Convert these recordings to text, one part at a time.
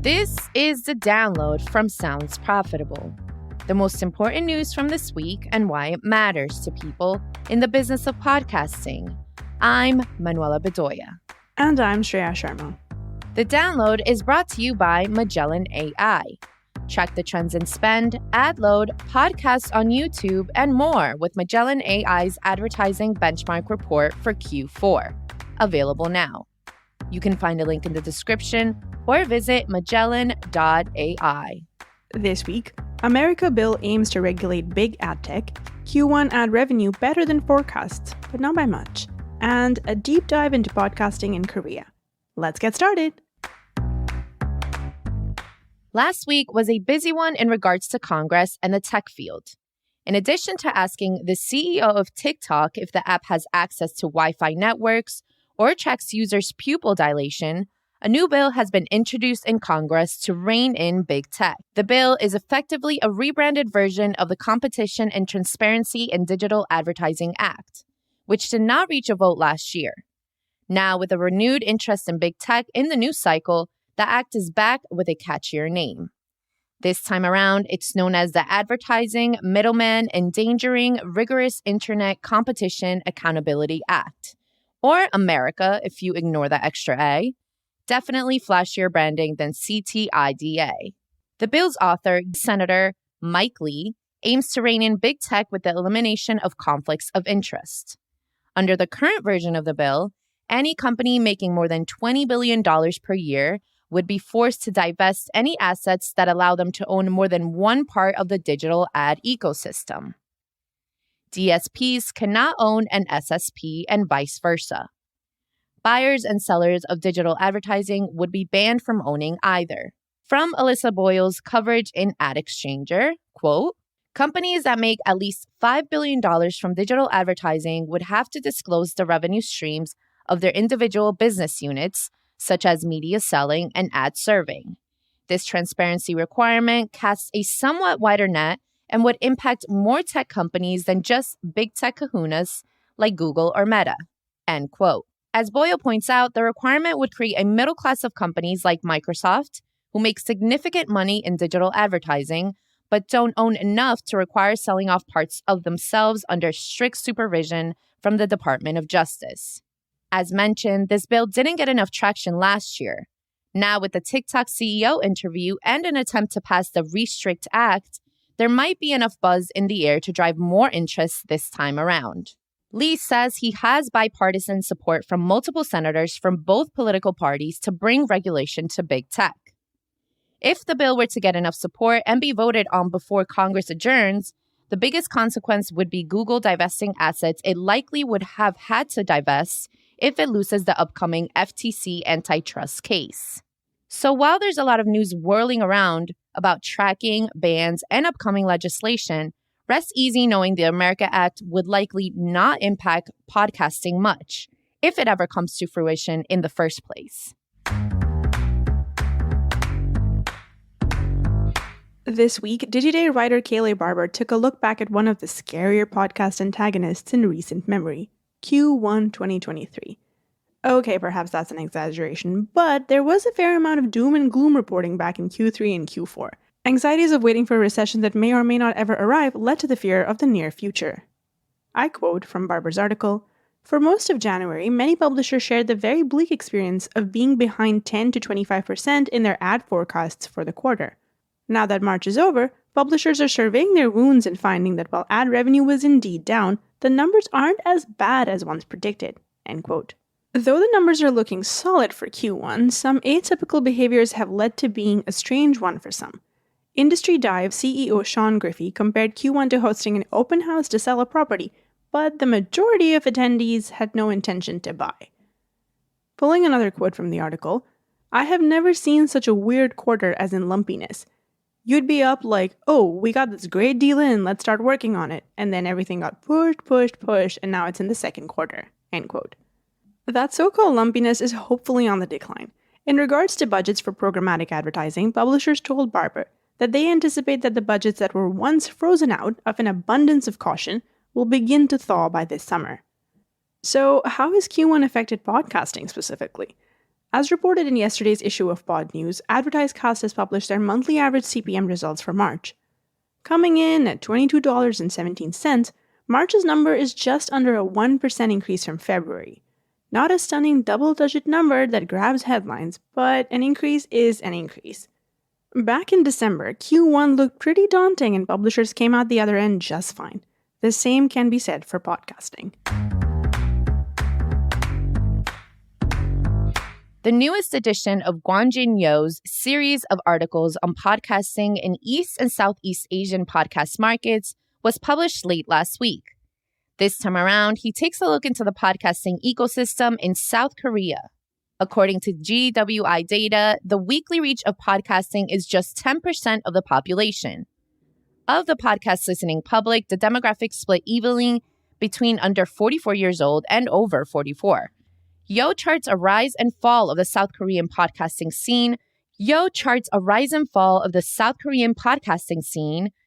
This is the download from Sounds Profitable, the most important news from this week and why it matters to people in the business of podcasting. I'm Manuela Bedoya. And I'm Shreya Sharma. The download is brought to you by Magellan AI. Track the trends in spend, ad load, podcasts on YouTube, and more with Magellan AI's advertising benchmark report for Q4. Available now. You can find a link in the description or visit magellan.ai. This week, America bill aims to regulate big ad tech, Q1 ad revenue better than forecasts, but not by much, and a deep dive into podcasting in Korea. Let's get started. Last week was a busy one in regards to Congress and the tech field. In addition to asking the CEO of TikTok if the app has access to Wi-Fi networks or tracks users' pupil dilation, a new bill has been introduced in Congress to rein in big tech. The bill is effectively a rebranded version of the Competition and Transparency in Digital Advertising Act, which did not reach a vote last year. Now, with a renewed interest in big tech in the news cycle, the act is back with a catchier name. This time around, it's known as the Advertising Middleman Endangering Rigorous Internet Competition Accountability Act, or America if you ignore the extra A. Definitely flashier branding than CTIDA. The bill's author, Senator Mike Lee, aims to rein in big tech with the elimination of conflicts of interest. Under the current version of the bill, any company making more than $20 billion per year would be forced to divest any assets that allow them to own more than one part of the digital ad ecosystem. DSPs cannot own an SSP and vice versa. Buyers and sellers of digital advertising would be banned from owning either. From Alyssa Boyle's coverage in Ad Exchanger, quote, companies that make at least $5 billion from digital advertising would have to disclose the revenue streams of their individual business units, such as media selling and ad serving. This transparency requirement casts a somewhat wider net and would impact more tech companies than just big tech kahunas like Google or Meta, end quote. As Boyle points out, the requirement would create a middle class of companies like Microsoft, who make significant money in digital advertising, but don't own enough to require selling off parts of themselves under strict supervision from the Department of Justice. As mentioned, this bill didn't get enough traction last year. Now, with the TikTok CEO interview and an attempt to pass the Restrict Act, there might be enough buzz in the air to drive more interest this time around. Lee says he has bipartisan support from multiple senators from both political parties to bring regulation to big tech. If the bill were to get enough support and be voted on before Congress adjourns, the biggest consequence would be Google divesting assets it likely would have had to divest if it loses the upcoming FTC antitrust case. So while there's a lot of news whirling around about tracking, bans, and upcoming legislation, rest easy knowing the America Act would likely not impact podcasting much, if it ever comes to fruition in the first place. This week, Digiday writer Kayleigh Barber took a look back at one of the scarier podcast antagonists in recent memory, Q1 2023. Okay, perhaps that's an exaggeration, but there was a fair amount of doom and gloom reporting back in Q3 and Q4. Anxieties of waiting for a recession that may or may not ever arrive led to the fear of the near future. I quote from Barber's article, "For most of January, many publishers shared the very bleak experience of being behind 10 to 25% in their ad forecasts for the quarter. Now that March is over, publishers are surveying their wounds and finding that while ad revenue was indeed down, the numbers aren't as bad as once predicted." End quote. Though the numbers are looking solid for Q1, some atypical behaviors have led to being a strange one for some. Industry Dive CEO Sean Griffey compared Q1 to hosting an open house to sell a property, but the majority of attendees had no intention to buy. Pulling another quote from the article, "I have never seen such a weird quarter as in lumpiness. You'd be up like, oh, we got this great deal in, let's start working on it, and then everything got pushed, and now it's in the second quarter." End quote. That so-called lumpiness is hopefully on the decline. In regards to budgets for programmatic advertising, publishers told Barber that they anticipate that the budgets that were once frozen out of an abundance of caution will begin to thaw by this summer. So how has Q1 affected podcasting specifically? As reported in yesterday's issue of Pod News, AdvertiseCast has published their monthly average CPM results for March. Coming in at $22.17, March's number is just under a 1% increase from February. Not a stunning double-digit number that grabs headlines, but an increase is an increase. Back in December, Q1 looked pretty daunting and publishers came out the other end just fine. The same can be said for podcasting. The newest edition of Guanjin You's series of articles on podcasting in East and Southeast Asian podcast markets was published late last week. This time around, he takes a look into the podcasting ecosystem in South Korea. According to GWI data, the weekly reach of podcasting is just 10% of the population. Of the podcast listening public, the demographic split evenly between under 44 years old and over 44. Yo charts a rise and fall of the South Korean podcasting scene.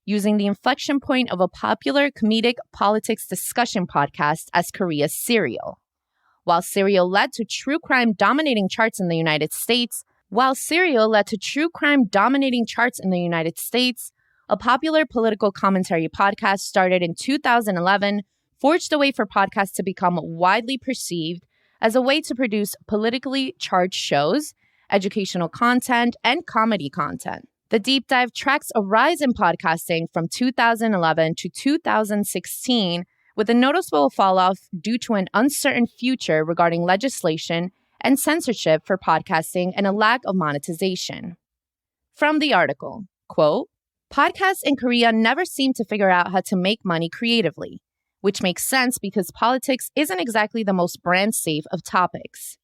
Using the inflection point of a popular comedic politics discussion podcast as Korea's Serial. While Serial led to true crime dominating charts in the United States, a popular political commentary podcast started in 2011 forged a way for podcasts to become widely perceived as a way to produce politically charged shows, educational content, and comedy content. The deep dive tracks a rise in podcasting from 2011 to 2016, with a noticeable fall-off due to an uncertain future regarding legislation and censorship for podcasting and a lack of monetization. From the article, quote, "Podcasts in Korea never seem to figure out how to make money creatively, which makes sense because politics isn't exactly the most brand-safe of topics.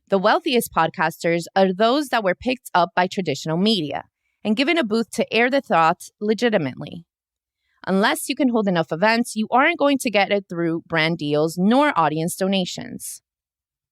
The wealthiest podcasters are those that were picked up by traditional media and given a booth to air their thoughts legitimately. Unless you can hold enough events, you aren't going to get it through brand deals nor audience donations."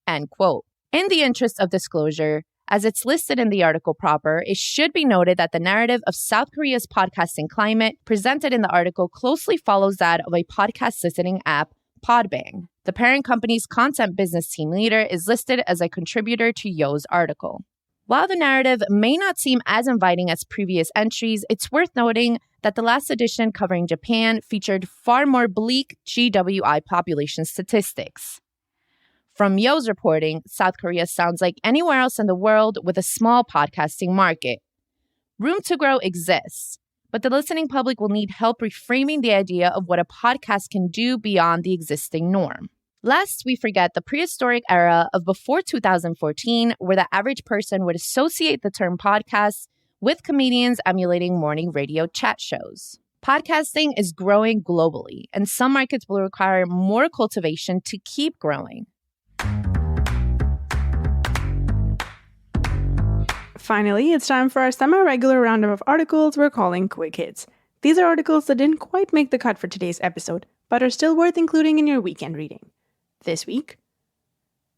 End quote. In the interest of disclosure, as it's listed in the article proper, it should be noted that the narrative of South Korea's podcasting climate presented in the article closely follows that of a podcast listening app, Podbang. The parent company's content business team leader is listed as a contributor to Yo's article. While the narrative may not seem as inviting as previous entries, it's worth noting that the last edition covering Japan featured far more bleak GWI population statistics. From Yo's reporting, South Korea sounds like anywhere else in the world with a small podcasting market. Room to grow exists, but the listening public will need help reframing the idea of what a podcast can do beyond the existing norm. Lest we forget the prehistoric era of before 2014, where the average person would associate the term podcast with comedians emulating morning radio chat shows. Podcasting is growing globally, and some markets will require more cultivation to keep growing. Finally, it's time for our semi-regular roundup of articles we're calling Quick Hits. These are articles that didn't quite make the cut for today's episode, but are still worth including in your weekend reading. This week,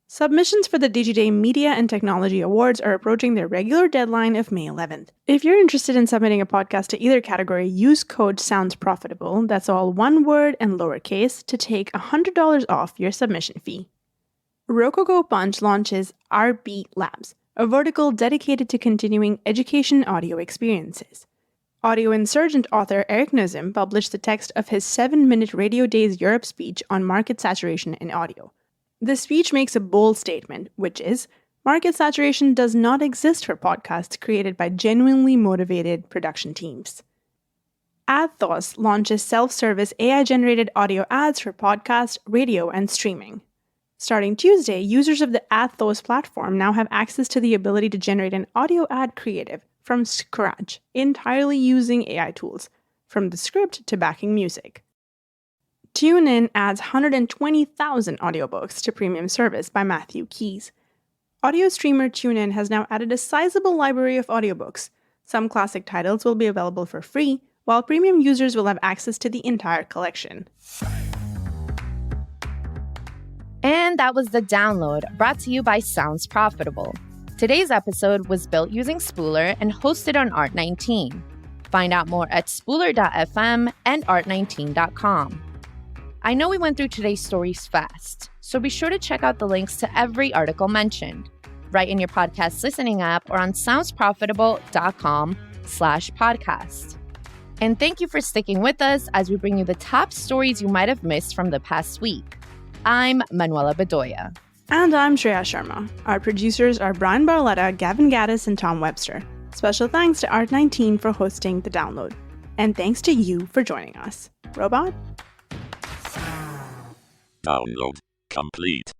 submissions for the Digiday Media and Technology Awards are approaching their regular deadline of May 11th. If you're interested in submitting a podcast to either category, use code SOUNDSPROFITABLE, that's all one word and lowercase, to take $100 off your submission fee. Rococo Punch launches RB Labs, a vertical dedicated to continuing education audio experiences. Audio insurgent author Eric Nazim published the text of his 7-minute Radio Days Europe speech on market saturation in audio. The speech makes a bold statement, which is, market saturation does not exist for podcasts created by genuinely motivated production teams. AdThos launches self-service AI-generated audio ads for podcast, radio, and streaming. Starting Tuesday, users of the AdThos platform now have access to the ability to generate an audio ad creative from scratch, entirely using AI tools, from the script to backing music. TuneIn adds 120,000 audiobooks to premium service by Matthew Keys. Audio streamer TuneIn has now added a sizable library of audiobooks. Some classic titles will be available for free, while premium users will have access to the entire collection. And that was The Download, brought to you by Sounds Profitable. Today's episode was built using Spooler and hosted on Art19. Find out more at spooler.fm and art19.com. I know we went through today's stories fast, so be sure to check out the links to every article mentioned. right in your podcast listening app or on soundsprofitable.com/podcast. And thank you for sticking with us as we bring you the top stories you might have missed from the past week. I'm Manuela Bedoya. And I'm Shreya Sharma. Our producers are Brian Barletta, Gavin Gaddis, and Tom Webster. Special thanks to Art19 for hosting the download. And thanks to you for joining us. Robot? Download complete.